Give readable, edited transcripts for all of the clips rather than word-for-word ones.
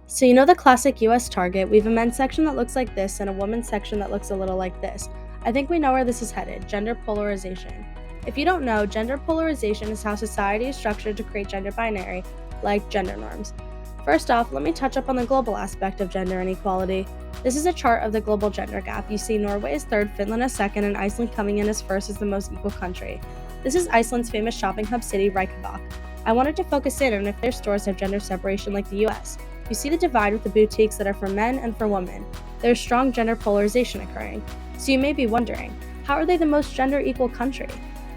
So you know the classic US Target, we have a men's section that looks like this and a women's section that looks a little like this. I think we know where this is headed, gender polarization. If you don't know, gender polarization is how society is structured to create gender binary, like gender norms. First off, let me touch up on the global aspect of gender inequality. This is a chart of the global gender gap. You see Norway is third, Finland is second, and Iceland coming in as first as the most equal country. This is Iceland's famous shopping hub city, Reykjavik. I wanted to focus in on if their stores have gender separation like the US. You see the divide with the boutiques that are for men and for women. There's strong gender polarization occurring. So you may be wondering, how are they the most gender equal country?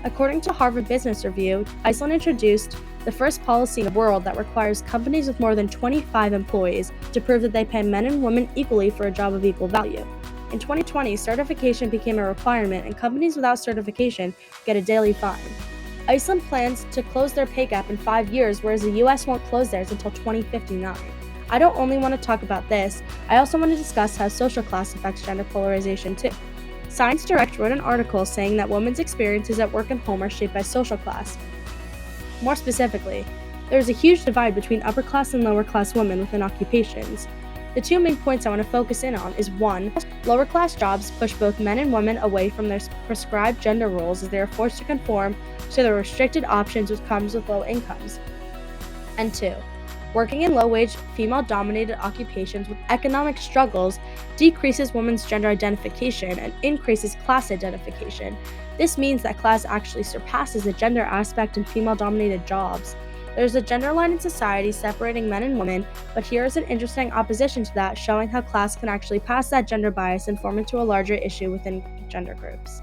According to Harvard Business Review, Iceland introduced the first policy in the world that requires companies with more than 25 employees to prove that they pay men and women equally for a job of equal value. In 2020, certification became a requirement, and companies without certification get a daily fine. Iceland plans to close their pay gap in 5 years, whereas the US won't close theirs until 2059. I don't only want to talk about this, I also want to discuss how social class affects gender polarization too. Science Direct wrote an article saying that women's experiences at work and home are shaped by social class. More specifically, there is a huge divide between upper class and lower class women within occupations. The two main points I want to focus in on is 1. Lower class jobs push both men and women away from their prescribed gender roles as they are forced to conform to the restricted options which comes with low incomes. And 2. Working in low-wage, female-dominated occupations with economic struggles decreases women's gender identification and increases class identification. This means that class actually surpasses the gender aspect in female-dominated jobs. There's a gender line in society separating men and women, but here is an interesting opposition to that, showing how class can actually pass that gender bias and form into a larger issue within gender groups.